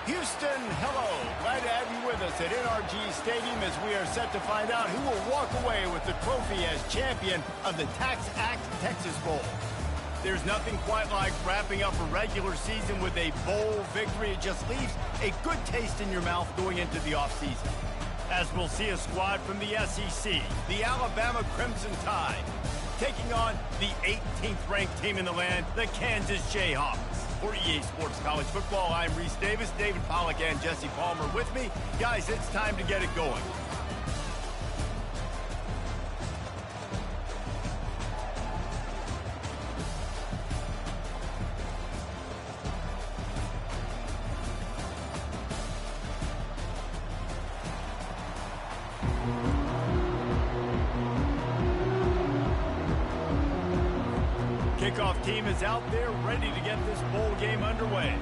Houston, hello. Glad to have you with us at NRG Stadium as we are set to find out who will walk away with the trophy as champion of the TaxAct Texas Bowl. There's nothing quite like wrapping up a regular season with a bowl victory. It just leaves a good taste in your mouth going into the offseason. As we'll see a squad from the SEC, the Alabama Crimson Tide, taking on the 18th ranked team in the land, the Kansas Jayhawks. For EA Sports College Football, I'm Reese Davis, David Pollack, and Jesse Palmer with me. Guys, it's time to get it going. Kickoff team is out there ready to get this bowl game underway.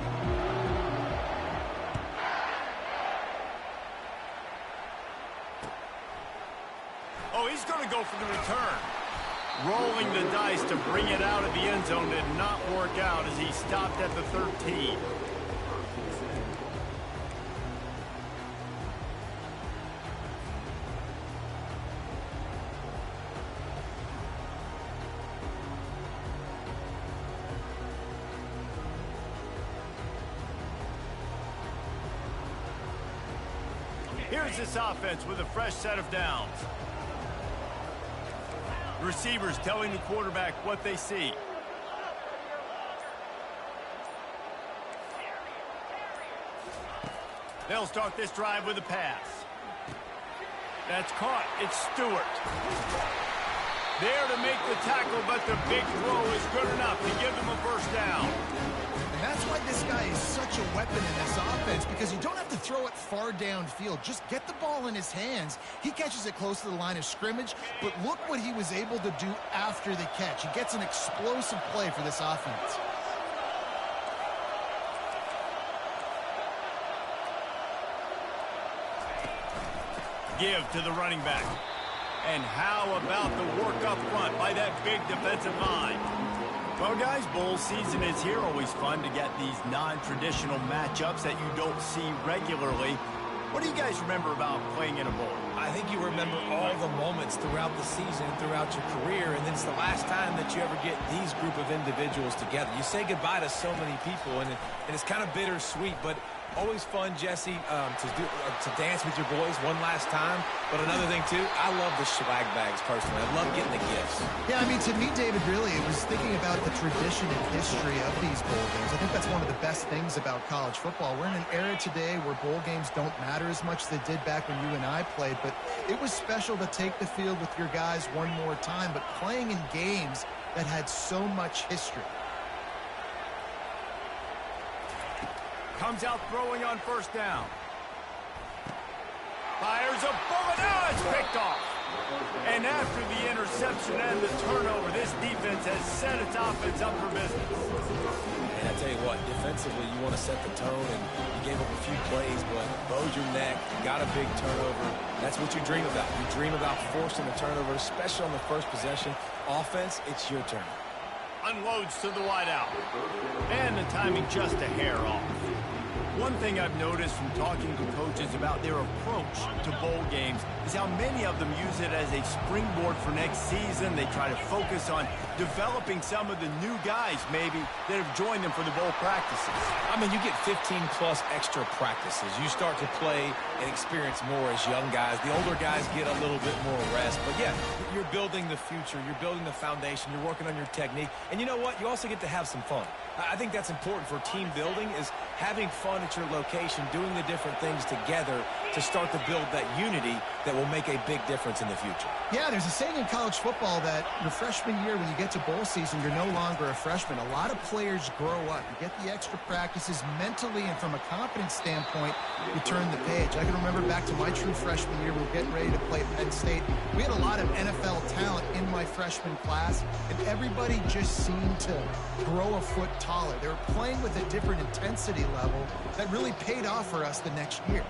Oh, he's going to go for the return. Rolling the dice to bring it out of the end zone did not work out as he stopped at the 13. Here's this offense with a fresh set of downs. Receivers telling the quarterback what they see. They'll start this drive with a pass. That's caught. It's Stewart. There to make the tackle, but the big throw is good enough to give them a first down. And that's why this guy is such a weapon in this offense, because you don't have to throw it far downfield. Just get the ball in his hands. He catches it close to the line of scrimmage, but look what he was able to do after the catch. He gets an explosive play for this offense. Give to the running back. And how about the work up front by that big defensive line? Well, guys, bowl season is here. Always fun to get these non-traditional matchups that you don't see regularly. What do you guys remember about playing in a bowl? I think you remember all the moments throughout the season, throughout your career, and then it's the last time that you ever get these group of individuals together. You say goodbye to so many people, and it's kind of bittersweet, but always fun, Jesse, to dance with your boys one last time. But another thing, too, I love the swag bags, personally. I love getting the gifts. Yeah, I mean, to me, David, really, it was thinking about the tradition and history of these bowl games. I think that's one of the best things about college football. We're in an era today where bowl games don't matter as much as they did back when you and I played, but it was special to take the field with your guys one more time, but playing in games that had so much history. Comes out throwing on first down. Fires a bullet. Oh, it's picked off. And after the interception and the turnover, this defense has set its offense up for business. And I tell you what, defensively, you want to set the tone, and you gave up a few plays, but bowed your neck, got a big turnover. That's what you dream about. You dream about forcing a turnover, especially on the first possession. Offense, it's your turn. Unloads to the wideout. And the timing just a hair off. One thing I've noticed from talking to coaches about their approach to bowl games is how many of them use it as a springboard for next season. They try to focus on developing some of the new guys, maybe, that have joined them for the bowl practices. I mean, you get 15-plus extra practices. You start to play and experience more as young guys. The older guys get a little bit more rest. But, yeah, you're building the future. You're building the foundation. You're working on your technique. And you know what? You also get to have some fun. I think that's important for team building, is having fun at your location, doing the different things together to start to build that unity that will make a big difference in the future. Yeah, there's a saying in college football that your freshman year, when you get to bowl season, you're no longer a freshman. A lot of players grow up. You get the extra practices mentally, and from a confidence standpoint, you turn the page. I can remember back to my true freshman year, we were getting ready to play Penn State. We had a lot of NFL talent in my freshman class, and everybody just seemed to grow a foot taller. They were playing with a different intensity level that really paid off for us the next year.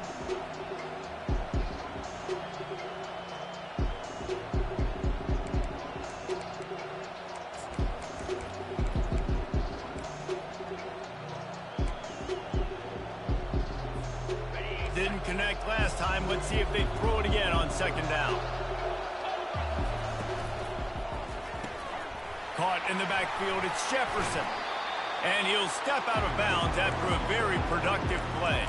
connect last time. Let's see if they throw it again on second down. Caught in the backfield, it's Jefferson. And he'll step out of bounds after a very productive play.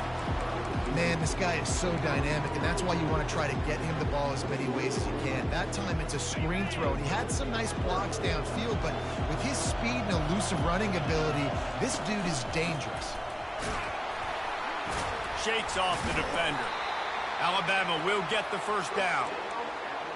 Man, this guy is so dynamic, and that's why you want to try to get him the ball as many ways as you can. That time, it's a screen throw, and he had some nice blocks downfield, but with his speed and elusive running ability, this dude is dangerous. Shakes off the defender. Alabama will get the first down.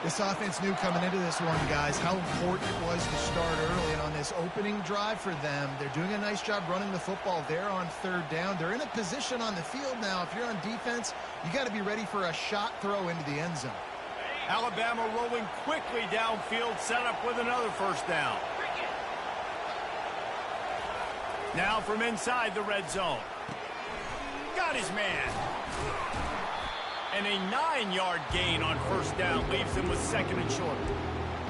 This offense knew coming into this one, guys, how important it was to start early. And on this opening drive for them, they're doing a nice job running the football there on third down. They're in a position on the field now. If you're on defense, you got to be ready for a shot throw into the end zone. Alabama rolling quickly downfield, set up with another first down. Now from inside the red zone. Got his man. And a 9-yard gain on first down leaves him with second and short.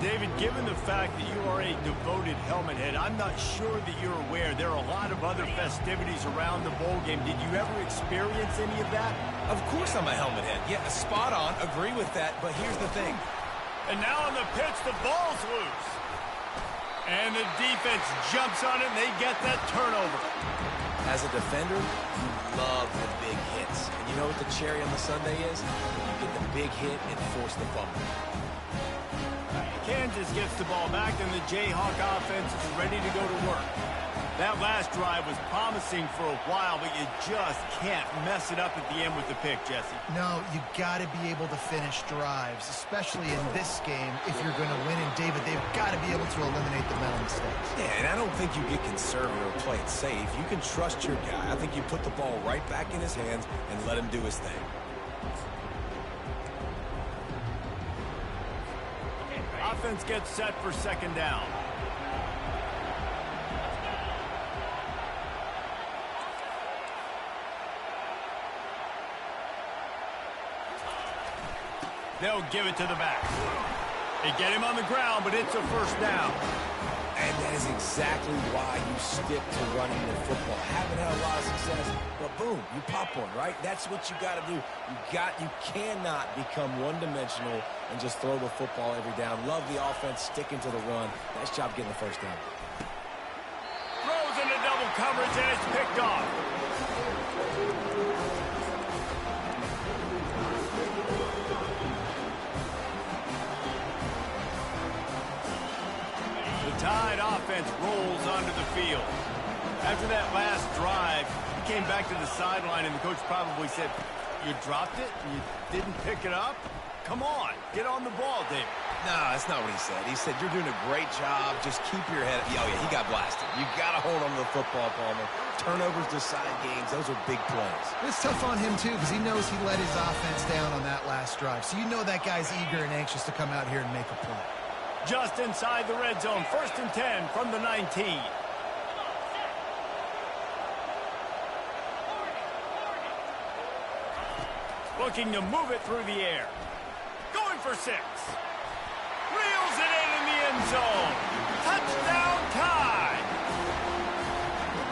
David, given the fact that you are a devoted helmet head, I'm not sure that you're aware there are a lot of other festivities around the bowl game. Did you ever experience any of that? Of course I'm a helmet head. Yeah, spot on. Agree with that. But here's the thing. And now on the pitch, the ball's loose. And the defense jumps on it, and they get that turnover. As a defender, you love the big hits. And you know what the cherry on the sundae is? You get the big hit and force the fumble. Kansas gets the ball back, and the Jayhawk offense is ready to go to work. That last drive was promising for a while, but you just can't mess it up at the end with the pick, Jesse. No, you got to be able to finish drives, especially in this game if you're going to win. And, David, they've got to be able to eliminate the mental mistakes. Yeah, and I don't think you get conservative or play it safe. You can trust your guy. I think you put the ball right back in his hands and let him do his thing. Offense gets set for second down. They'll give it to the back. They get him on the ground, but it's a first down. And that is exactly why you stick to running the football. Haven't had a lot of success, but boom, you pop one, right? That's what you got to do. You cannot become one-dimensional and just throw the football every down. Love the offense, sticking to the run. Nice job getting the first down. Throws into double coverage, and it's picked off. Tide offense rolls onto the field. After that last drive, he came back to the sideline, and the coach probably said, "You dropped it? You didn't pick it up? Come on, get on the ball, David." No, that's not what he said. He said, "You're doing a great job. Just keep your head." Oh, yeah, he got blasted. You got to hold on to the football, Palmer. Turnovers decide games. Those are big plays. It's tough on him, too, because he knows he let his offense down on that last drive. So you know that guy's eager and anxious to come out here and make a play. Just inside the red zone, 1st and 10 from the 19. Looking to move it through the air. Going for 6. Reels it in the end zone. Touchdown Tide.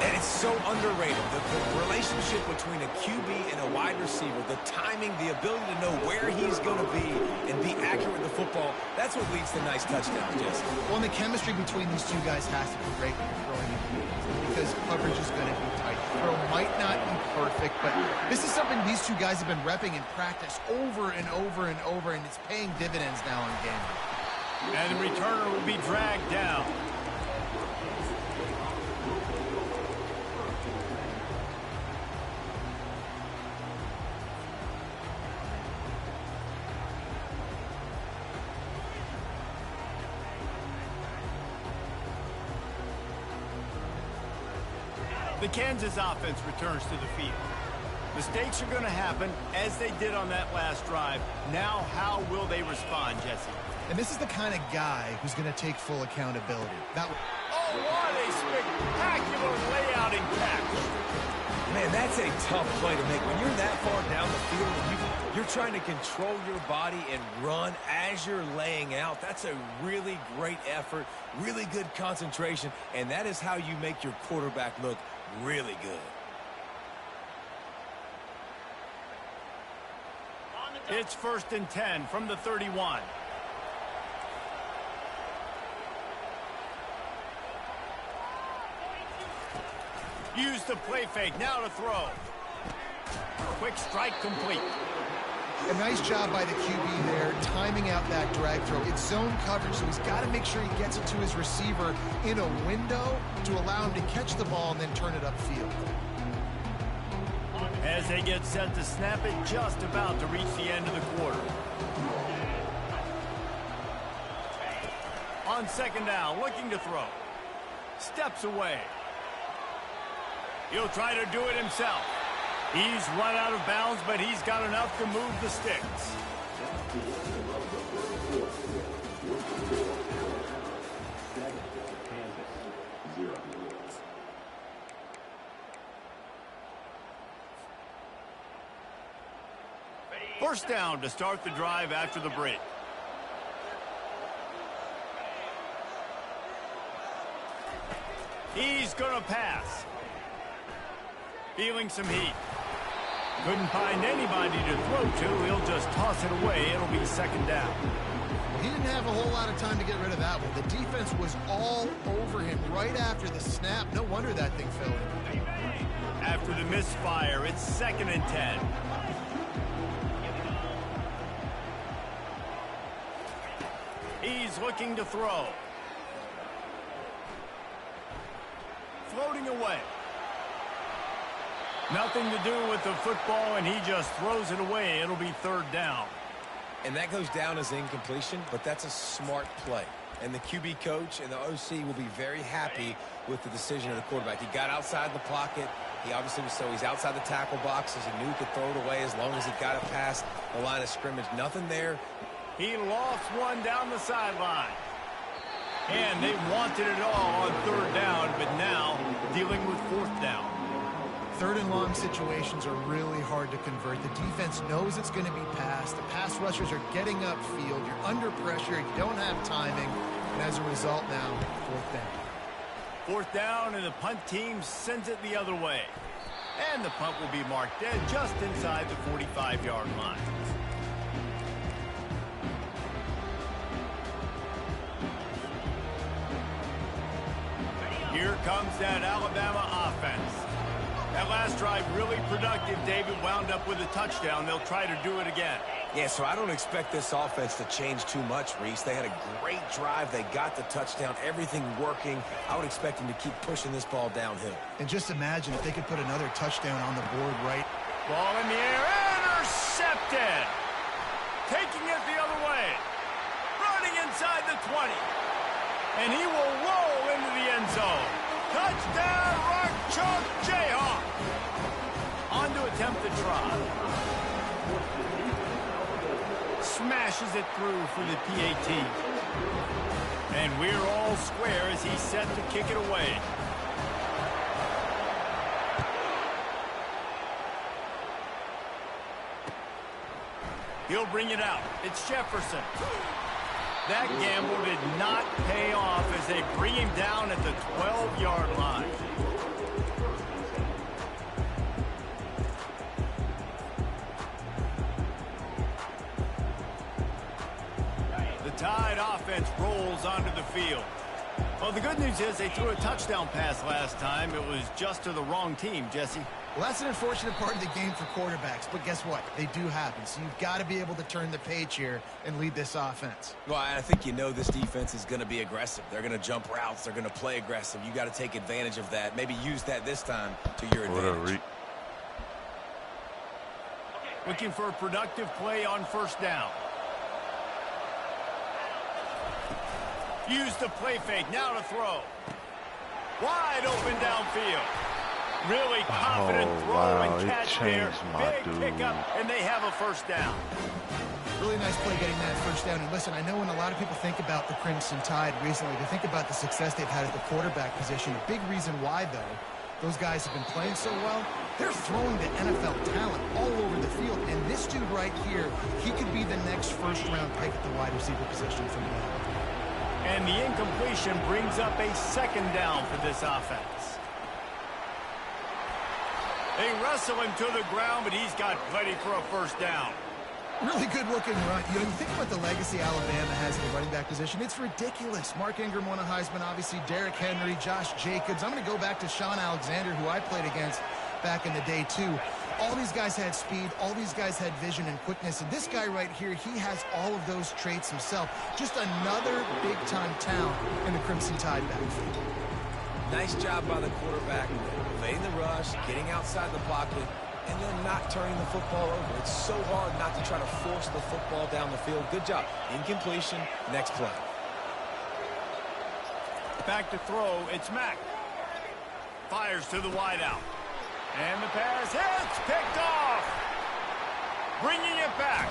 And it's so underrated. The relationship between a QB and a wide receiver, the timing, the ability to know where he's going to be and be accurate with the football, that's what leads to nice touchdowns, Jesse. Well, and the chemistry between these two guys has to be great when you're throwing in, because coverage is going to be tight. The throw might not be perfect, but this is something these two guys have been repping in practice over and over and over, and it's paying dividends now on game day. And the returner will be dragged down. The Kansas offense returns to the field. Mistakes are going to happen, as they did on that last drive. Now, how will they respond, Jesse? And this is the kind of guy who's going to take full accountability. Oh, what a spectacular layout and catch. Man, that's a tough play to make. When you're that far down the field and you're trying to control your body and run as you're laying out, that's a really great effort, really good concentration, and that is how you make your quarterback look really good. It's 1st and 10 from the 31. Use the play fake, now to throw. Quick strike complete. A nice job by the QB there, timing out that drag throw. It's zone coverage, so he's got to make sure he gets it to his receiver in a window to allow him to catch the ball and then turn it upfield. As they get set to snap it, just about to reach the end of the quarter. On 2nd down, looking to throw. Steps away. He'll try to do it himself. He's run out of bounds, but he's got enough to move the sticks. First down to start the drive after the break. He's going to pass. Feeling some heat. Couldn't find anybody to throw to. He'll just toss it away. It'll be 2nd down. He didn't have a whole lot of time to get rid of that one. The defense was all over him right after the snap. No wonder that thing fell in. After the misfire, it's 2nd and 10. He's looking to throw. Floating away. Nothing to do with the football, and he just throws it away. It'll be 3rd down. And that goes down as incompletion, but that's a smart play. And the QB coach and the OC will be very happy with the decision of the quarterback. He got outside the pocket. He obviously was he's outside the tackle boxes. He knew he could throw it away as long as he got it past the line of scrimmage. Nothing there. He lost one down the sideline. And they wanted it all on 3rd down, but now dealing with 4th down. 3rd and long situations are really hard to convert. The defense knows it's going to be passed. The pass rushers are getting upfield. You're under pressure. You don't have timing. And as a result now, 4th down. 4th down, and the punt team sends it the other way. And the punt will be marked dead just inside the 45-yard line. Here comes that Alabama offense. That last drive really productive. David wound up with a touchdown. They'll try to do it again. Yeah, so I don't expect this offense to change too much, Reese. They had a great drive. They got the touchdown. Everything working. I would expect them to keep pushing this ball downhill. And just imagine if they could put another touchdown on the board right. Ball in the air. Intercepted. Taking it the other way. Running inside the 20. And he will roll into the end zone. Touchdown, Rock Chalk Jayhawk. On to attempt the try. Smashes it through for the PAT. And we're all square as he's set to kick it away. He'll bring it out. It's Jefferson. That gamble did not pay off as they bring him down at the 12-yard line. The Tide offense rolls onto the field. Well, the good news is they threw a touchdown pass last time. It was just to the wrong team, Jesse. Well, that's an unfortunate part of the game for quarterbacks, but guess what? They do happen, so you've got to be able to turn the page here and lead this offense. Well, I think you know this defense is going to be aggressive. They're going to jump routes. They're going to play aggressive. You got to take advantage of that. Maybe use that this time to your advantage. Looking for a productive play on 1st down. Use the play fake. Now to throw. Wide open downfield. Really confident throw and catch there. Big pickup, and they have a 1st down. Really nice play getting that 1st down. And listen, I know when a lot of people think about the Crimson Tide recently, they think about the success they've had at the quarterback position. A big reason why, though, those guys have been playing so well, they're throwing to NFL talent all over the field. And this dude right here, he could be the next 1st-round pick at the wide receiver position for me. And the incompletion brings up a 2nd down for this offense. They wrestle him to the ground, but he's got plenty for a 1st down. Really good-looking run. You think about the legacy Alabama has in the running back position. It's ridiculous. Mark Ingram won a Heisman, obviously Derrick Henry, Josh Jacobs. I'm going to go back to Sean Alexander, who I played against back in the day, too. All these guys had speed. All these guys had vision and quickness. And this guy right here, he has all of those traits himself. Just another big-time talent in the Crimson Tide backfield. Nice job by the quarterback, evading the rush, getting outside the pocket, and then not turning the football over. It's so hard not to try to force the football down the field. Good job. Incompletion. Next play. Back to throw. It's Mack. Fires to the wideout. And the pass hits. Picked off. Bringing it back.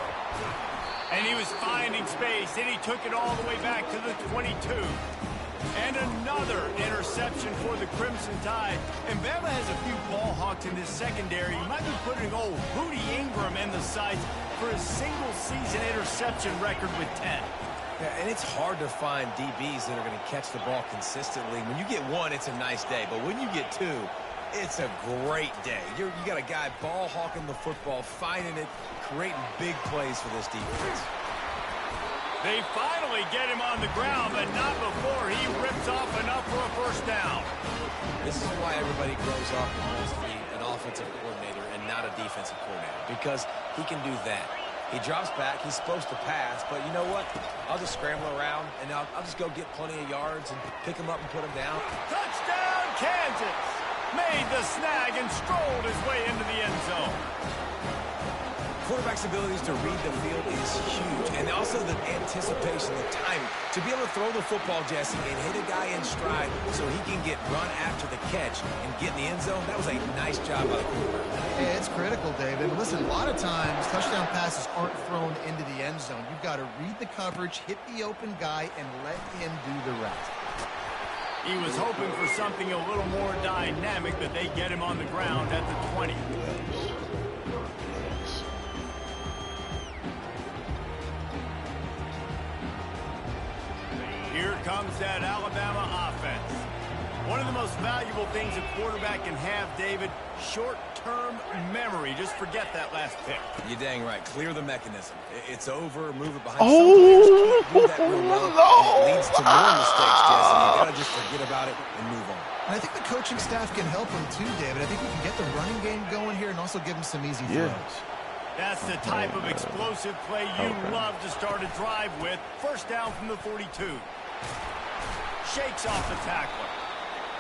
And he was finding space, and he took it all the way back to the 22. And another interception for the Crimson Tide. And Bama has a few ball hawks in this secondary. You might be putting old Rudy Ingram in the sights for a single-season interception record with 10. Yeah, and it's hard to find DBs that are going to catch the ball consistently. When you get one, it's a nice day. But when you get two, it's a great day. You got a guy ball hawking the football, finding it, creating big plays for this defense. They finally get him on the ground, but not before he rips off enough for a first down. This is why everybody grows up and wants to be an offensive coordinator and not a defensive coordinator, because he can do that. He drops back. He's supposed to pass, but you know what? I'll just scramble around, and I'll just go get plenty of yards and pick him up and put him down. Touchdown, Kansas! Made the snag and strolled his way into the end zone. Quarterback's abilities to read the field is huge, and also the anticipation, the timing. To be able to throw the football, Jesse, and hit a guy in stride so he can get run after the catch and get in the end zone, that was a nice job by the quarterback. Yeah, it's critical, David. Listen, a lot of times touchdown passes aren't thrown into the end zone. You've got to read the coverage, hit the open guy, and let him do the rest. He was hoping for something a little more dynamic, but they get him on the ground at the 20. Here comes that Alabama offense. One of the most valuable things a quarterback can have, David, short-term memory. Just forget that last pick. You're dang right. Clear the mechanism. It's over. Move it behind. Oh, do that real well. It leads to more mistakes, Jesse. You got to just forget about it and move on. And I think the coaching staff can help him too, David. I think we can get the running game going here and also give him some easy throws. That's the type of explosive play you love to start a drive with. First down from the 42. Shakes off the tackler.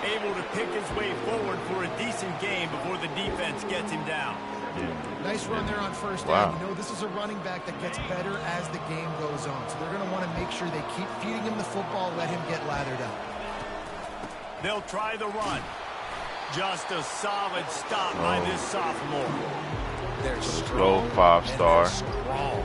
Able to pick his way forward for a decent game before the defense gets him down. Nice run there on first down. You know, this is a running back that gets better as the game goes on. So they're going to want to make sure they keep feeding him the football, let him get lathered up. They'll try the run. Just a solid stop by this sophomore. They're strong. Go 5-star. Strong.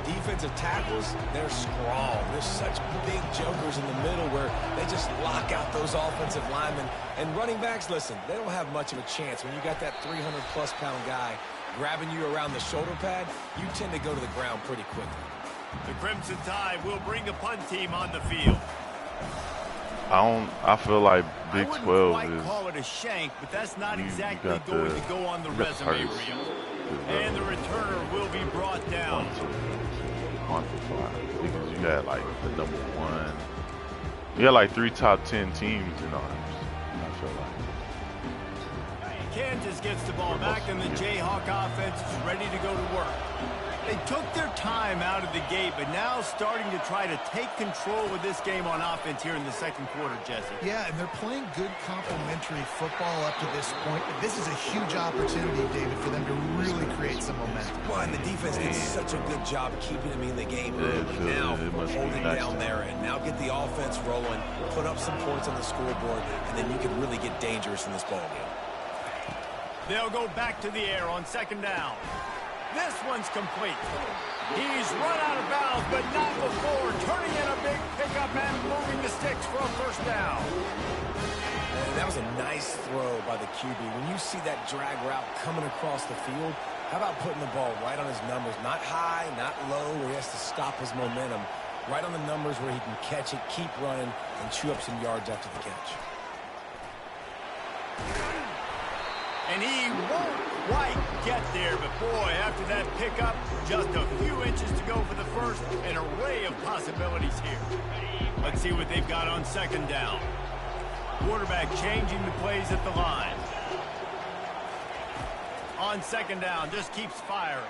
Defensive tackles, they're strong. There's such big jokers in the middle where they just lock out those offensive linemen. And running backs, listen, they don't have much of a chance. When you got that 300-plus pound guy grabbing you around the shoulder pad, you tend to go to the ground pretty quickly. The Crimson Tide will bring the punt team on the field. I feel like Big 12 I wouldn't is. quite call it a shank, but that's not exactly going to go on the resume reel. And the returner will be brought down. Because you had like the number one. You had like 3 top 10 teams in arms. I feel like. Kansas gets the ball back, and the Jayhawk offense is ready to go to work. They took their time out of the gate, but now starting to try to take control of this game on offense here in the second quarter, Jesse. Yeah, and they're playing good complementary football up to this point. But this is a huge opportunity, David, for them to really create some momentum. Well, and the defense did such a good job keeping them in the game early. Now holding down there and now get the offense rolling, put up some points on the scoreboard, and then you can really get dangerous in this ball game. They'll go back to the air on second down. This one's complete. He's run out of bounds, but not before turning in a big pickup and moving the sticks for a first down. And that was a nice throw by the QB. When you see that drag route coming across the field, how about putting the ball right on his numbers? Not high, not low, where he has to stop his momentum. Right on the numbers where he can catch it, keep running, and chew up some yards after the catch. And he won't quite get there, but boy, after that pickup, just a few inches to go for the first. An array of possibilities here. Let's see what they've got on second down. Quarterback changing the plays at the line. On second down, just keeps firing.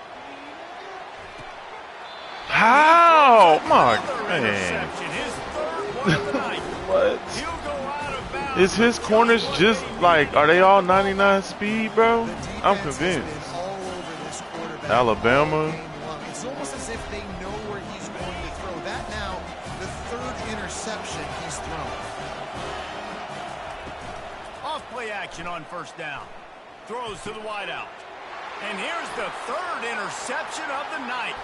How? My man. His third one of the night. What? He'll go out of bounds. Is his corners just like, are they all 99 speed, bro? I'm convinced. All over this quarterback. Alabama. It's almost as if they know where he's going to throw. That now, the third interception he's thrown. Off play action on first down. Throws to the wideout. And here's the third interception of the night.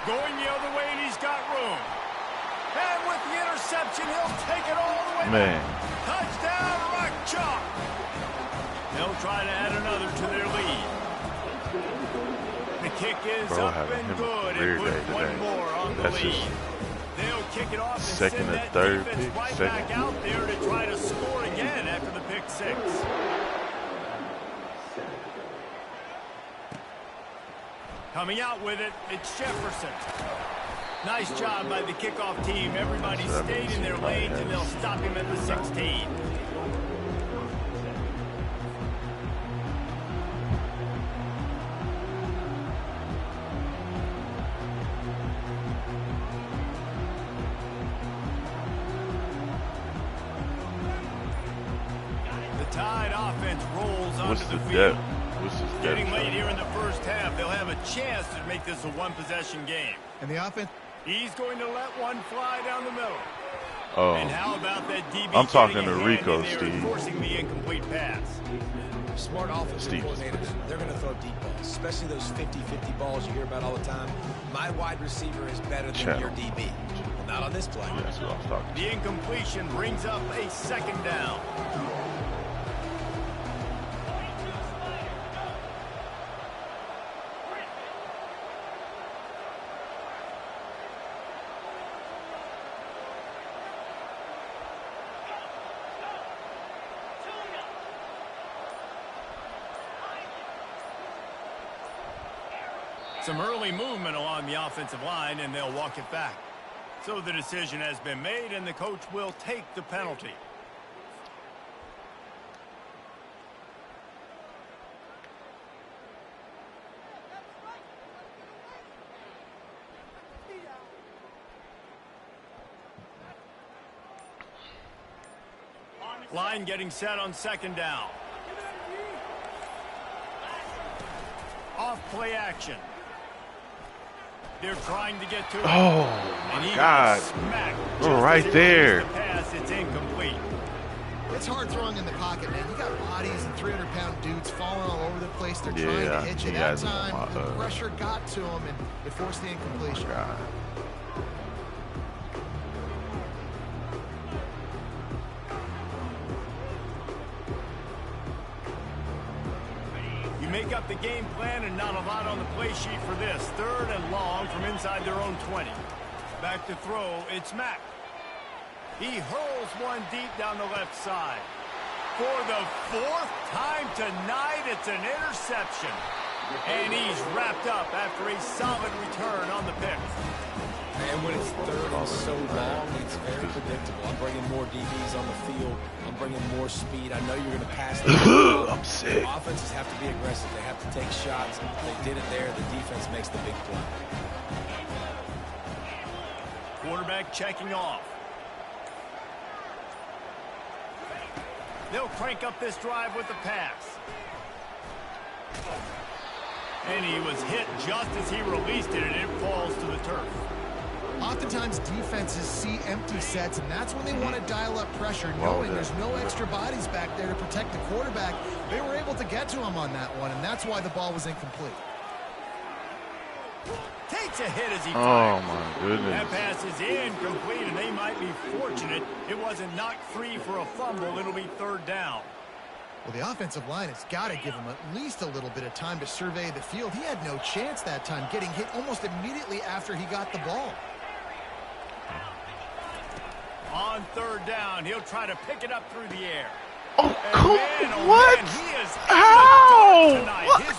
Going the other way, and he's got room. And with the interception, he'll take it all the way Man. back. Touchdown, Rock Chalk. They'll try to add another to their lead. The kick is up and good. It puts one more on the lead. They'll kick it off and second send or that third defense pick, right second. back out there to try to score again after the pick six. Coming out with it, it's Jefferson. Nice job by the kickoff team. Everybody stayed in their lanes, and they'll stop him at the 16. The Tide offense rolls onto the field. Getting late here in the first half, they'll have a chance to make this a one-possession game. And the offense? He's going to let one fly down the middle. Oh, And how about that DB I'm talking getting to a Rico, hand in there and Steve. forcing the incomplete pass. Smart offensive Steve. coordinators, they're going to throw deep balls, especially those 50-50 balls you hear about all the time. My wide receiver is better than your DB. Well, not on this play. That's what I was talking The incompletion brings up a second down. Some early movement along the offensive line, and they'll walk it back. So the decision has been made, and the coach will take the penalty. Line getting set on second down. Off play action. They're trying to get to it. Oh, my God. Oh, right there. The pass, it's incomplete. It's hard throwing in the pocket, man. You got bodies and 300-pound dudes falling all over the place. They're trying to hit you. That time, the pressure got to him, and it forced the incompletion. God. Make up the game plan and not a lot on the play sheet for this. Third and long from inside their own 20. Back to throw, it's Mack. He hurls one deep down the left side. For the fourth time tonight, it's an interception. And he's wrapped up after a solid return on the pick. And when it's third and so long, it's very predictable. I'm bringing more DBs on the field. I'm bringing more speed. I know you're going to pass the ball. I'm sick. Offenses have to be aggressive. They have to take shots. They did it there. The defense makes the big play. Quarterback checking off. They'll crank up this drive with the pass. And he was hit just as he released it, and it falls to the turf. Oftentimes, defenses see empty sets, and that's when they want to dial up pressure, knowing there's no extra bodies back there to protect the quarterback. They were able to get to him on that one, and that's why the ball was incomplete. Takes a hit as he fires. fires. My goodness. That pass is incomplete, and they might be fortunate it wasn't knocked free for a fumble. It'll be third down. Well, the offensive line has got to give him at least a little bit of time to survey the field. He had no chance that time, getting hit almost immediately after he got the ball. On third down, he'll try to pick it up through the air. Oh, come on! what? Man, he is How? tonight. What? His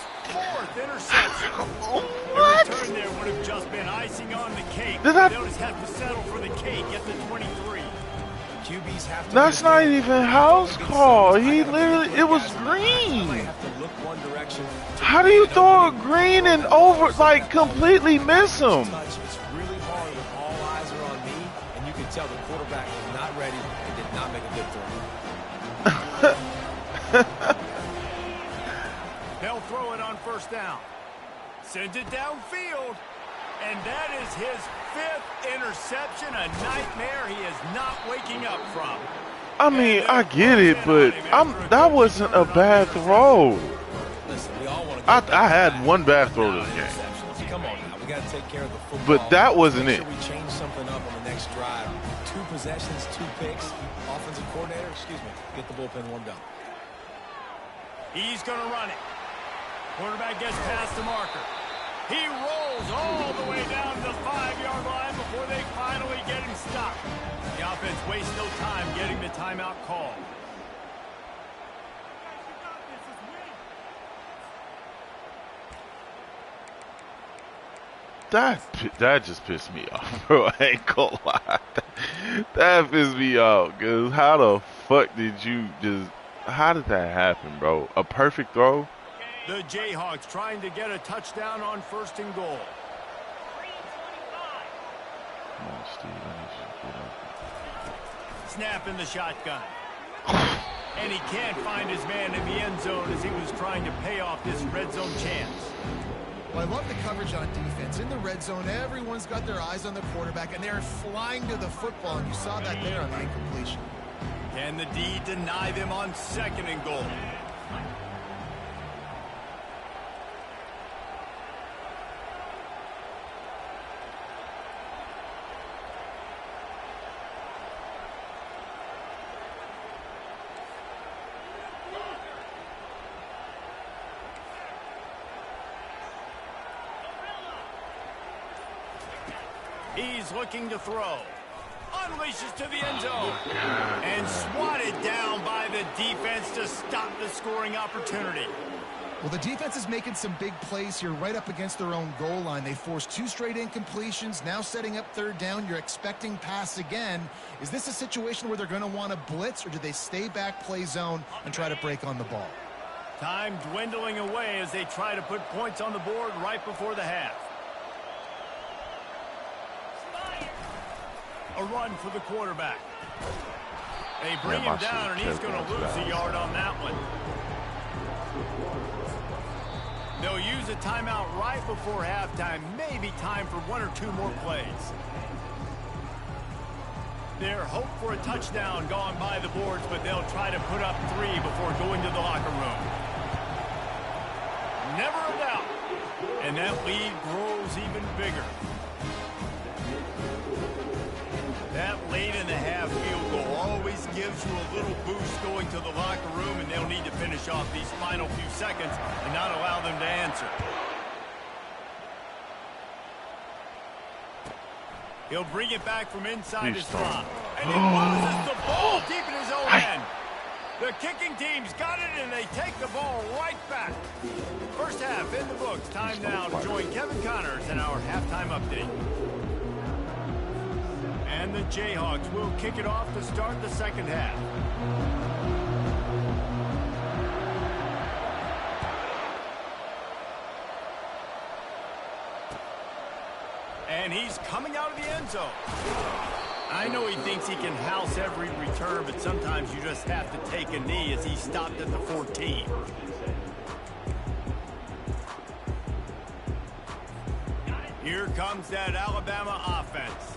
That's not even house call. He literally, it was green. How do you throw a green and over, like, completely miss him? It's really hard when all eyes are on me, and you can tell the quarterback was not ready and did not make a good throw. They'll throw it on first down. Sends it downfield. And that is his 5th interception, a nightmare he is not waking up from. I mean, I get it, but that wasn't a bad throw. Listen, we all want I had one bad throw this game. Come on now, we got to take care of the football. But that wasn't it. We change something up on the next drive. 2 possessions, 2 picks. Offensive coordinator, get the bullpen warmed up. He's going to run it. Quarterback gets past the marker. He rolls all the way down to the 5-yard line before they finally get him stopped. The offense wastes no time getting the timeout call. That just pissed me off, bro. I ain't gonna lie. That pissed me off, because how the fuck did you just... How did that happen, bro? A perfect throw? The Jayhawks trying to get a touchdown on 1st and goal. Come on, Steve. I need you to get up. Snap in the shotgun. And he can't find his man in the end zone as he was trying to pay off this red zone chance. Well, I love the coverage on defense. In the red zone, everyone's got their eyes on the quarterback, and they're flying to the football, and you saw that there on the incompletion. Can the D deny them on 2nd and goal? He's looking to throw. Unleashes to the end zone. And swatted down by the defense to stop the scoring opportunity. Well, the defense is making some big plays here right up against their own goal line. They forced 2 straight incompletions. Now setting up 3rd down. You're expecting pass again. Is this a situation where they're going to want to blitz, or do they stay back, play zone, and try to break on the ball? Time dwindling away as they try to put points on the board right before the half. A run for the quarterback. They bring him down, and he's going to lose a yard on that one. They'll use a timeout right before halftime. Maybe time for 1 or 2 more plays. Their hope for a touchdown gone by the boards, but they'll try to put up 3 before going to the locker room. Never a doubt. And that lead grows even bigger. That late in the half field goal always gives you a little boost going to the locker room, and they'll need to finish off these final few seconds and not allow them to answer. He'll bring it back from inside his drop. And he loses the ball deep in his own end. The kicking team's got it, and they take the ball right back. First half in the books. Time now to join Kevin Connors in our halftime update. And the Jayhawks will kick it off to start the 2nd half. And he's coming out of the end zone. I know he thinks he can house every return, but sometimes you just have to take a knee as he stopped at the 14. Here comes that Alabama offense.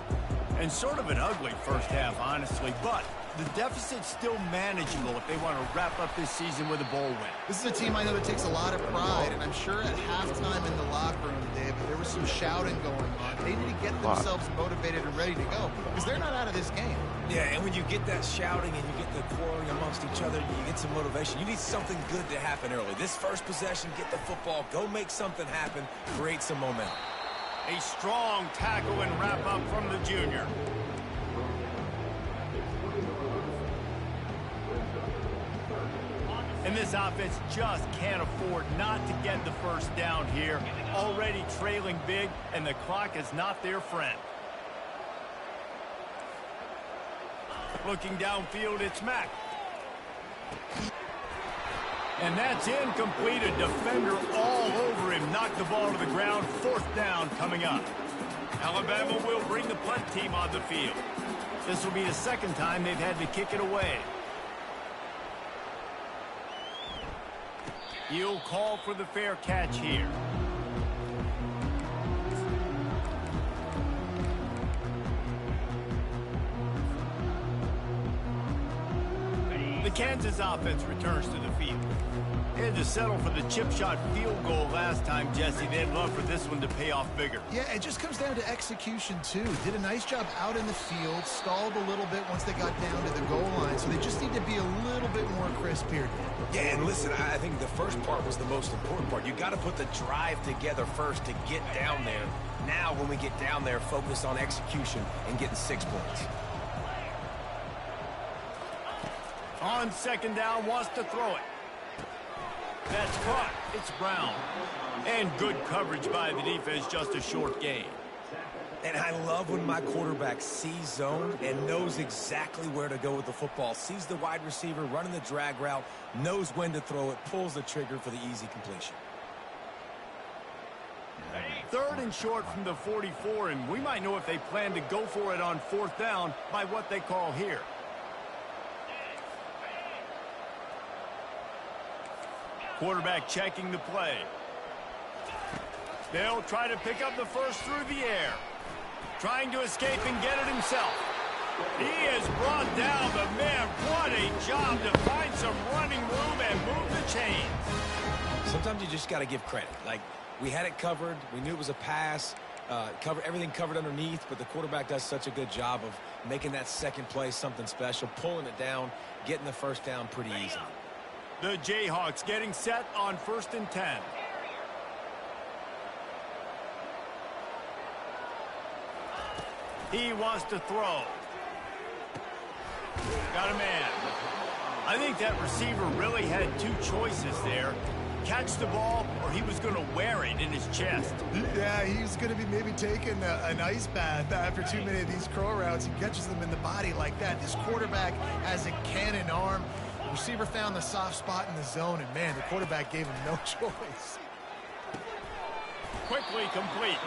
And sort of an ugly first half, honestly, but the deficit's still manageable if they want to wrap up this season with a bowl win. This is a team I know that takes a lot of pride, and I'm sure at halftime in the locker room, David, there was some shouting going on. They need to get themselves motivated and ready to go, because they're not out of this game. Yeah, and when you get that shouting and you get the quarreling amongst each other, you get some motivation. You need something good to happen early. This first possession, get the football, go make something happen, create some momentum. A strong tackle and wrap-up from the junior. And this offense just can't afford not to get the first down here. Already trailing big, and the clock is not their friend. Looking downfield, it's Mack. And that's incomplete. A defender all over him. Knocked the ball to the ground. 4th down coming up. Alabama will bring the punt team on the field. This will be the 2nd time they've had to kick it away. He'll call for the fair catch here. The Kansas offense returns to the field. They had to settle for the chip shot field goal last time, Jesse. They'd love for this one to pay off bigger. Yeah, it just comes down to execution, too. Did a nice job out in the field, stalled a little bit once they got down to the goal line, so they just need to be a little bit more crisp here. Yeah, and listen, I think the first part was the most important part. You got to put the drive together first to get down there. Now, when we get down there, focus on execution and getting 6 points. On 2nd down, wants to throw it. That's caught. It's Brown. And good coverage by the defense, just a short gain. And I love when my quarterback sees zone and knows exactly where to go with the football. Sees the wide receiver running the drag route, knows when to throw it, pulls the trigger for the easy completion. 3rd and short from the 44, and we might know if they plan to go for it on 4th down by what they call here. Quarterback checking the play. They'll try to pick up the first through the air. Trying to escape and get it himself. He has brought down the man. What a job to find some running room and move the chains. Sometimes you just got to give credit. Like, we had it covered. We knew it was a pass. Everything covered underneath, but the quarterback does such a good job of making that second play something special, pulling it down, getting the first down pretty easy. The Jayhawks getting set on 1st and 10. He wants to throw. Got a man. I think that receiver really had 2 choices there. Catch the ball, or he was going to wear it in his chest. Yeah, he's going to be maybe taking an ice bath after too many of these crow routes. He catches them in the body like that. This quarterback has a cannon arm. The receiver found the soft spot in the zone, and, man, the quarterback gave him no choice. Quickly complete.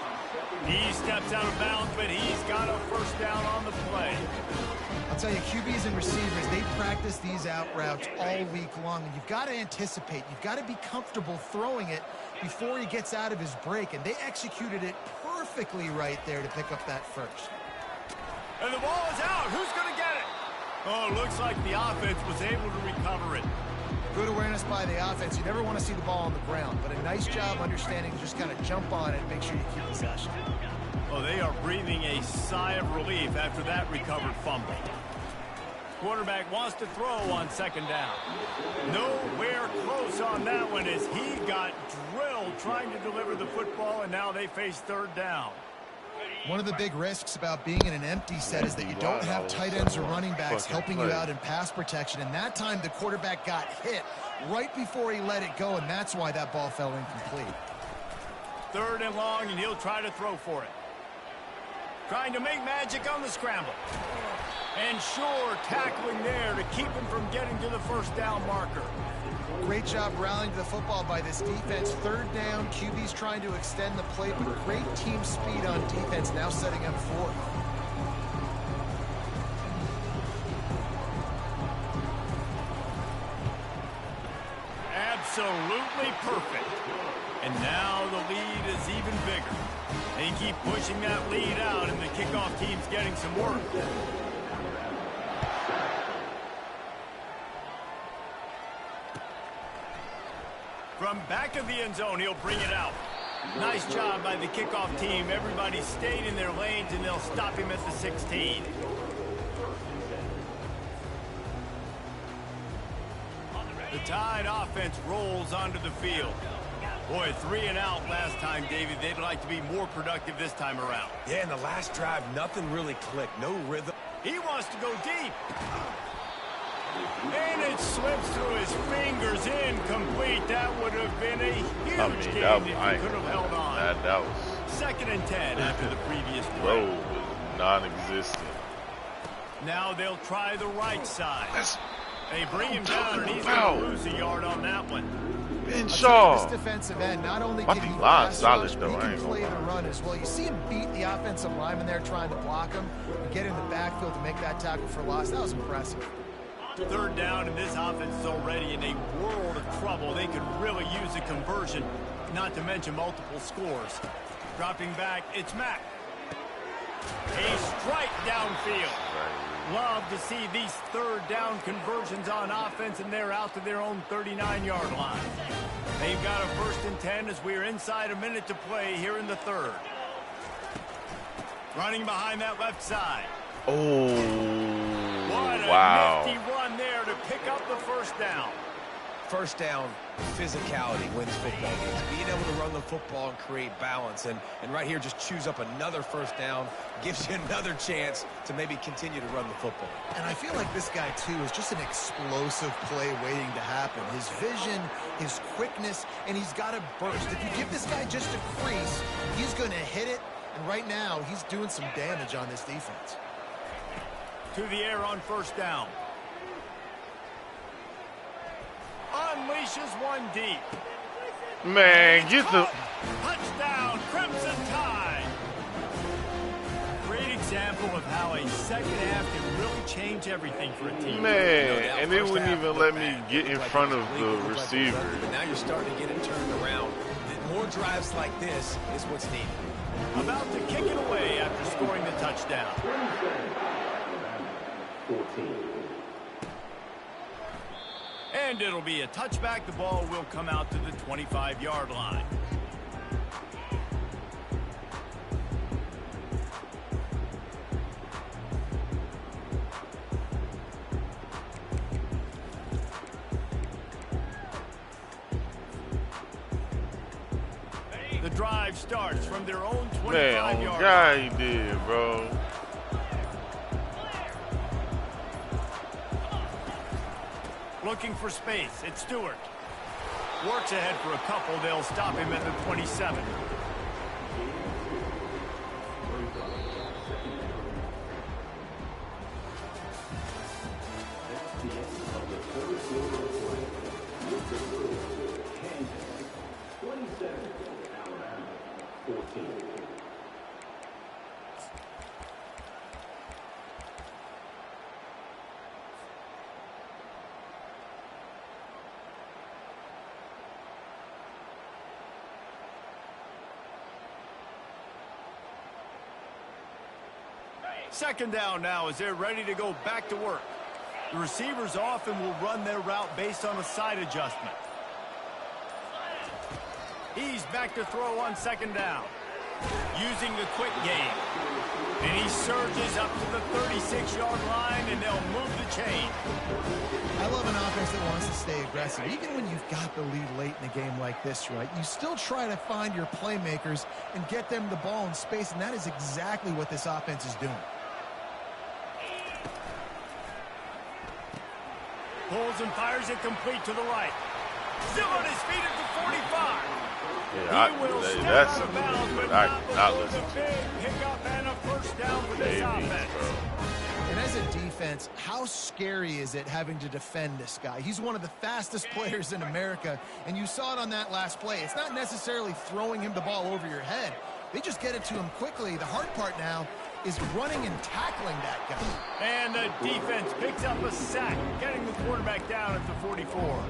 He steps out of bounds, but he's got a first down on the play. I'll tell you, QBs and receivers, they practice these out routes all week long, and you've got to anticipate. You've got to be comfortable throwing it before he gets out of his break, and they executed it perfectly right there to pick up that first. And the ball is out. Who's going to get it? Oh, looks like the offense was able to recover it. Good awareness by the offense. You never want to see the ball on the ground, but a nice job understanding to just kind of jump on it and make sure you keep possession. Well, they are breathing a sigh of relief after that recovered fumble. Quarterback wants to throw on 2nd down. Nowhere close on that one as he got drilled trying to deliver the football, and now they face 3rd down. One of the big risks about being in an empty set is that you don't have tight ends or running backs helping you out in pass protection. And that time the quarterback got hit right before he let it go, and that's why that ball fell incomplete. 3rd and long, and he'll try to throw for it. Trying to make magic on the scramble. And sure, tackling there to keep him from getting to the first down marker. Great job rallying to the football by this defense. 3rd down, QB's trying to extend the play, but great team speed on defense, now setting up 4th. Absolutely perfect. And now the lead is even bigger. They keep pushing that lead out, and the kickoff team's getting some work. From back of the end zone, he'll bring it out. Nice job by the kickoff team. Everybody stayed in their lanes, and they'll stop him at the 16. The Tide offense rolls onto the field. Boy, 3 and out last time, David. They'd like to be more productive this time around. Yeah, in the last drive, nothing really clicked. No rhythm. He wants to go deep. And it slips through his fingers, incomplete. That would have been a huge game if he could have held on. That was 2nd and 10 after the previous throw was non-existent. Now they'll try the right side. They bring him down, and he's going to lose a yard on that one. This defensive end, not only can he pass rush, though, he can play the run as well. You see him beat the offensive lineman there trying to block him and get in the backfield to make that tackle for loss. That was impressive. Third down, and this offense is already in a world of trouble. They could really use a conversion, not to mention multiple scores. Dropping back, it's Mack. A strike downfield. Love to see these third down conversions on offense, and they're out to their own 39-yard line. They've got a 1st and 10 as we're inside a minute to play here in the third. Running behind that left side. Oh, what a wow. nifty run there to pick up the 1st down. First down, physicality wins football games. Being able to run the football and create balance. And right here, just choose up another 1st down. Gives you another chance to maybe continue to run the football. And I feel like this guy, too, is just an explosive play waiting to happen. His vision, his quickness, and he's got a burst. If you give this guy just a crease, he's going to hit it. And right now, he's doing some damage on this defense. To the air on 1st down. Unleashes one deep. Man, get the... Touchdown, Crimson Tide. Great example of how a second half can really change everything for a team. Man, and they wouldn't even let me get in front of the receiver. But now you're starting to get it turned around. More drives like this is what's needed. About to kick it away after scoring the touchdown. 14. And it'll be a touchback. The ball will come out to the 25-yard line. The drive starts from their own 25-yard line. God, he did, bro. Looking for space. It's Stewart. Works ahead for a couple. They'll stop him at the 27. Second down now as they're ready to go back to work. The receivers often will run their route based on a side adjustment. He's back to throw on 2nd down. Using the quick game. And he surges up to the 36-yard line, and they'll move the chain. I love an offense that wants to stay aggressive. Even when you've got the lead late in a game like this, right, you still try to find your playmakers and get them the ball in space, and that is exactly what this offense is doing. Pulls and fires it complete to the right. Still on his feet at the 45. Yeah, he will step that's out of bounds, but not with listen a big pickup and a 1st down for this offense. And as a defense, how scary is it having to defend this guy? He's one of the fastest players in America, and you saw it on that last play. It's not necessarily throwing him the ball over your head. They just get it to him quickly. The hard part now is running and tackling that guy. And the defense picks up a sack, getting the quarterback down at the 44.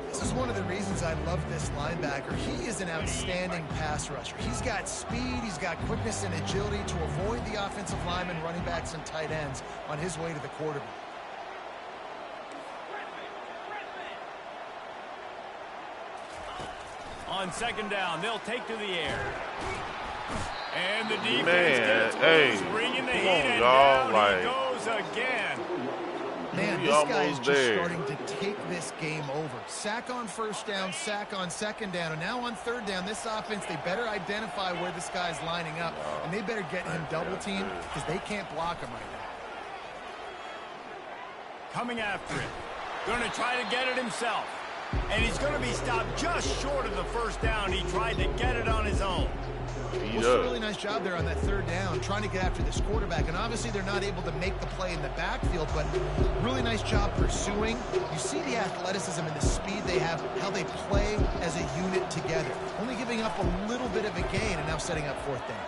This is one of the reasons I love this linebacker. He is an outstanding pass rusher. He's got speed, he's got quickness and agility to avoid the offensive linemen, running backs, and tight ends on his way to the quarterback. On 2nd down, they'll take to the air. And the defense gets bringing the heat, and down he goes again. Man, this guy is just starting to take this game over. Sack on 1st down, sack on 2nd down, and now on 3rd down, this offense, they better identify where this guy's lining up, and they better get him double-teamed because they can't block him right now. Coming after it. Going to try to get it himself. And he's going to be stopped just short of the 1st down. He tried to get it on his own. Beat a up. really nice job there on that third down, trying to get after this quarterback. And obviously they're not able to make the play in the backfield, but really nice job pursuing. You see the athleticism and the speed they have, how they play as a unit together. Only giving up a little bit of a gain and now setting up fourth down.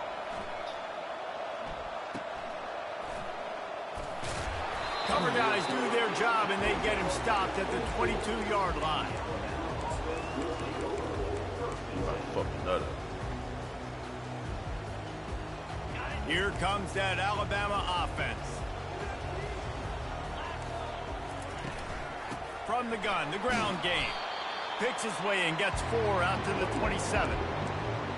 Cover guys do their job, and they get him stopped at the 22-yard line. Here comes that Alabama offense. From the gun, the ground game. Picks his way and gets 4 out to the 27.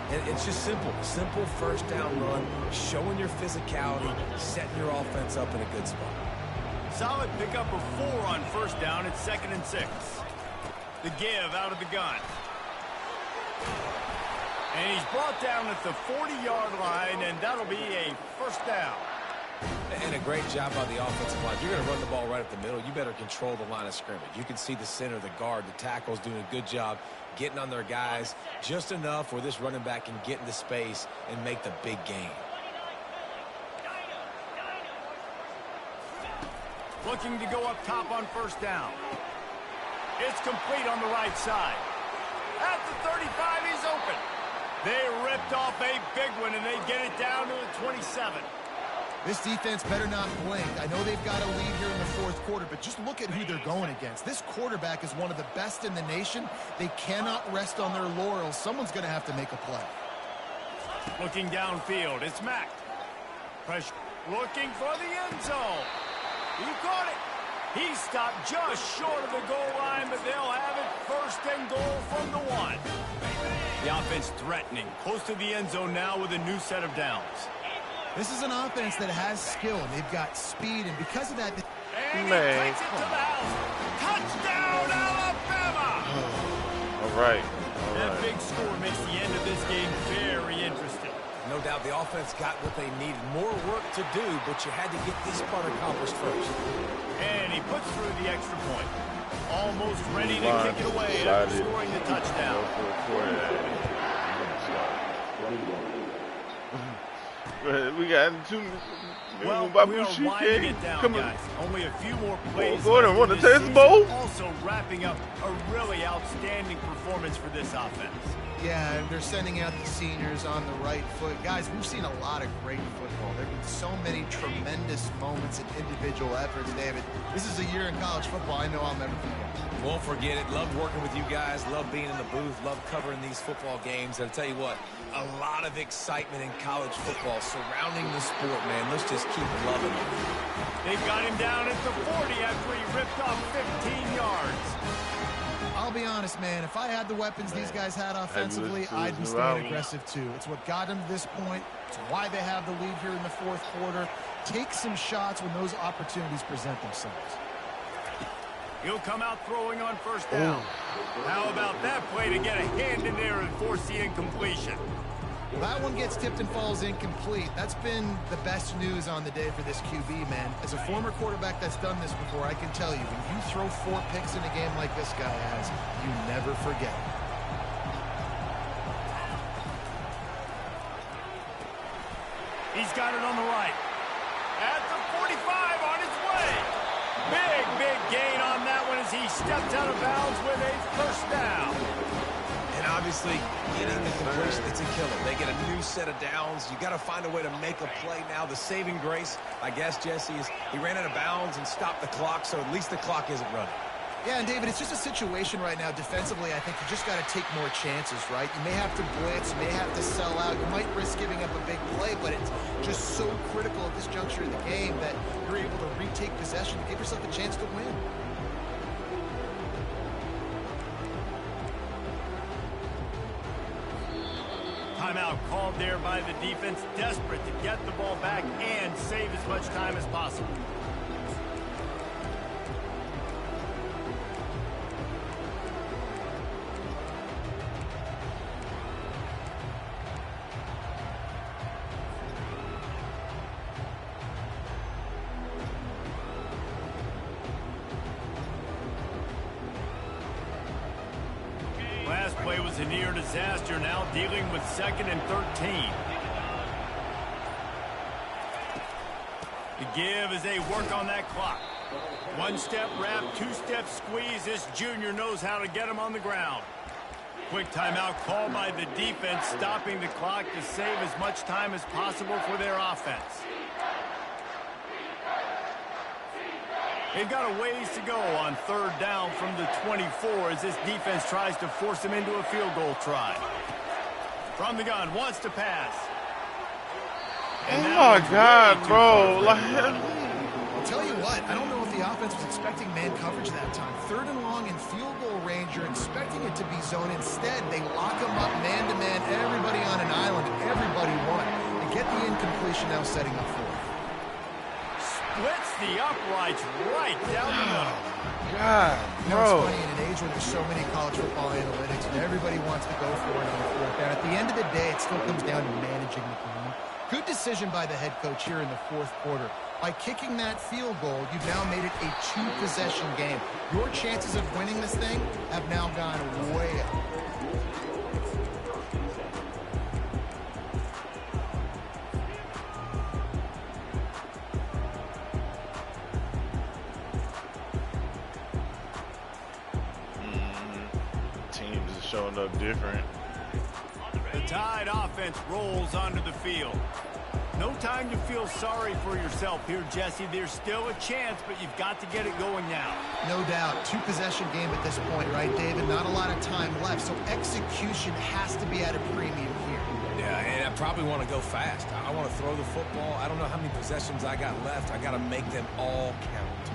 And it's just simple. Simple first down run, showing your physicality, setting your offense up in a good spot. Solid pickup of 4 on first down. It's 2nd and 6. The give out of the gun. And he's brought down at the 40-yard line, and that'll be a first down. And a great job by the offensive line. If you're going to run the ball right up the middle, you better control the line of scrimmage. You can see the center, the guard, the tackles doing a good job getting on their guys just enough where this running back can get into space and make the big gain. Looking to go up top on first down. It's complete on the right side. At the 35, he's open. They ripped off a big one, and they get it down to the 27. This defense better not blink. I know they've got a lead here in the fourth quarter, but just look at who they're going against. This quarterback is one of the best in the nation. They cannot rest on their laurels. Someone's going to have to make a play. Looking downfield, it's Mack. Pressure, looking for the end zone. He caught it. He stopped just short of the goal line, but they'll have it first and goal from the 1. The offense threatening, close to the end zone now with a new set of downs. This is an offense that has skill. They've got speed, and because of that... And he takes it to the house. Touchdown, Alabama! All right. That big score makes the end of this game very interesting. No doubt the offense got what they needed. More work to do, but you had to get this part accomplished first. And he puts through the extra point. Almost ready to kick it away after scoring the touchdown. We got 2 minutes. Well, we are winding it down, guys. Only a few more plays. Gordon, want to taste the bowl? Also wrapping up a really outstanding performance for this offense. Yeah, and they're sending out the seniors on the right foot. Guys, we've seen a lot of great football. There have been so many tremendous moments and individual efforts, David. This is a year in college football I know I'll never forget. Won't forget it. Loved working with you guys. Loved being in the booth. Loved covering these football games. And I'll tell you what, a lot of excitement in college football surrounding the sport, man. Let's just keep loving it. They've got him down at the 40 after he ripped off 15 yards. I'll be honest, man. If I had the weapons these guys had offensively, I'd be staying aggressive too. It's what got them to this point. It's why they have the lead here in the fourth quarter. Take some shots when those opportunities present themselves. He'll come out throwing on first down. How about that play to get a hand in there and force the incompletion? Well, that one gets tipped and falls incomplete. That's been the best news on the day for this QB, man. As a former quarterback that's done this before, I can tell you, when you throw 4 picks in a game like this guy has, you never forget. He's got it on the right. At the 45 on his way. Big gain on that one as he stepped out of bounds with a first down. And obviously, getting the completion, it's a killer. They get a new set of downs. You got to find a way to make a play now. The saving grace, I guess, Jesse, is he ran out of bounds and stopped the clock, so at least the clock isn't running. Yeah, and David, it's just a situation right now defensively. I think you just got to take more chances, right? You may have to blitz, you may have to sell out. You might risk giving up a big play, but it's just so critical at this juncture in the game that you're able to retake possession to give yourself a chance to win. Timeout called there by the defense, desperate to get the ball back and save as much time as possible. Last play play was a near disaster, now dealing with 2nd and 13. The give as they work on that clock. 1-step wrap, 2-step squeeze. This junior knows how to get him on the ground. Quick timeout called by the defense, stopping the clock to save as much time as possible for their offense. They've got a ways to go on 3rd down from the 24 as this defense tries to force them into a field goal try. From the gun, wants to pass. Oh my God, bro. I'll tell you what, I don't know if the offense was expecting man coverage that time. 3rd and long in field goal range, you're expecting it to be zone. Instead, they lock them up man-to-man, everybody on an island, and everybody won. They get the incompletion now setting up for it. Splits the uprights right down the middle. God, you know, it's funny in an age where there's so many college football analytics and everybody wants to go for it on the 4th down. At the end of the day, it still comes down to managing the game. Good decision by the head coach here in the 4th quarter. By kicking that field goal, you've now made it a 2-possession game. Your chances of winning this thing have now gone way up. Teams are showing up different. The Tide offense rolls onto the field. No time to feel sorry for yourself here, Jesse. There's still a chance, but you've got to get it going now. No doubt. 2-possession game at this point, right, David? Not a lot of time left, so execution has to be at a premium here. Yeah, and I probably want to go fast. I want to throw the football. I don't know how many possessions I got left. I got to make them all count.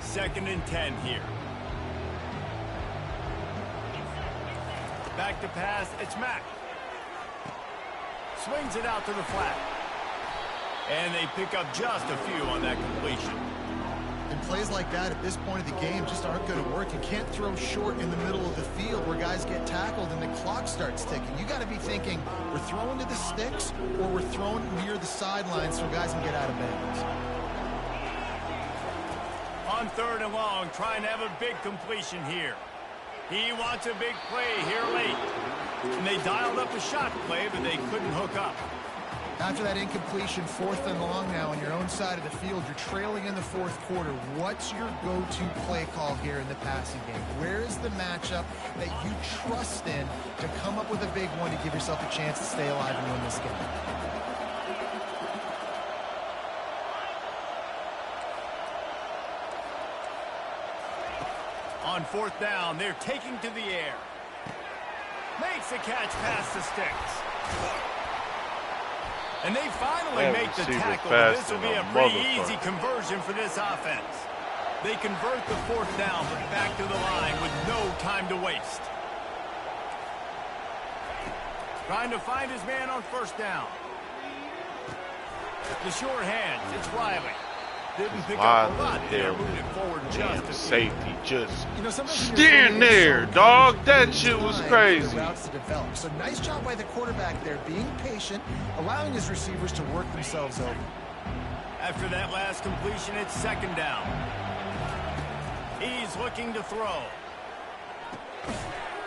Second and 10 here. Back to pass, it's Mack. Swings it out to the flat. And they pick up just a few on that completion. And plays like that at this point of the game just aren't going to work. You can't throw short in the middle of the field where guys get tackled and the clock starts ticking. You got to be thinking, we're throwing to the sticks or we're throwing near the sidelines so guys can get out of bounds. On 3rd and long, trying to have a big completion here. He wants a big play here late. And they dialed up a shot play, but they couldn't hook up. After that incompletion, 4th and long now on your own side of the field, you're trailing in the 4th quarter. What's your go-to play call here in the passing game? Where is the matchup that you trust in to come up with a big one to give yourself a chance to stay alive and win this game? On 4th down, they're taking to the air. Makes the catch past the sticks. And they finally make the tackle. This will be a pretty easy conversion for this offense. They convert the 4th down, but back to the line with no time to waste. Trying to find his man on 1st down. The short hands, it's Riley. Didn't pick up a lot there, moving it forward just a safety, just stand there, dog. That shit was crazy. Routes to develop. So nice job by the quarterback there, being patient, allowing his receivers to work themselves over. After that last completion, it's 2nd down. He's looking to throw.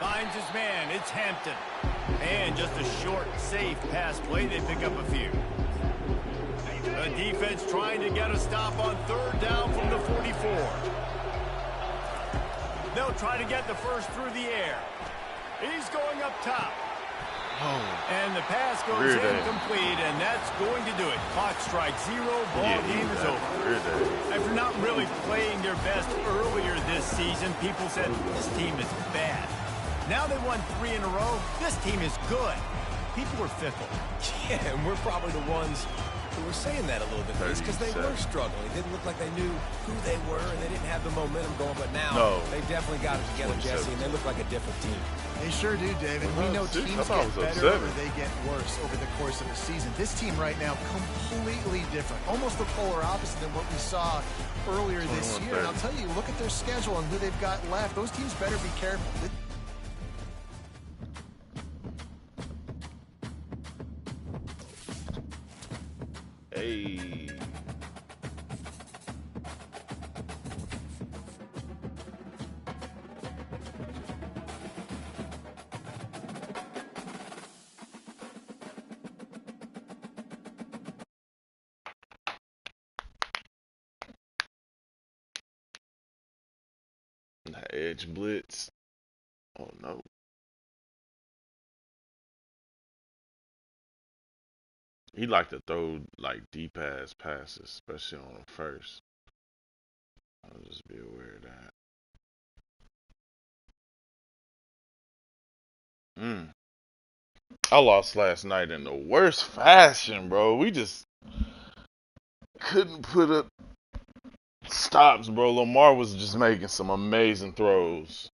Finds his man. It's Hampton. And just a short, safe pass play. They pick up a few. The defense trying to get a stop on 3rd down from the 44. They'll try to get the first through the air. He's going up top. And the pass goes incomplete, and that's going to do it. Clock strikes 0. Ball game is over. After not really playing their best earlier this season, people said this team is bad. Now they won 3 in a row. This team is good. People were fickle. Yeah, and we're probably the ones who were saying that a little bit. It's because they were struggling. It didn't look like they knew who they were, and they didn't have the momentum going. But now they've definitely got it together, Jesse, and they look like a different team. They sure do, David. We know teams get better or they get worse over the course of the season. This team right now, completely different. Almost the polar opposite than what we saw earlier this year. And I'll tell you, look at their schedule and who they've got left. Those teams better be careful. Hey. edge blitz. Oh no. He like to throw like deep ass passes, especially on the first. I'll just be aware of that. Mm. I lost last night in the worst fashion, bro. We just couldn't put up stops, bro. Lamar was just making some amazing throws.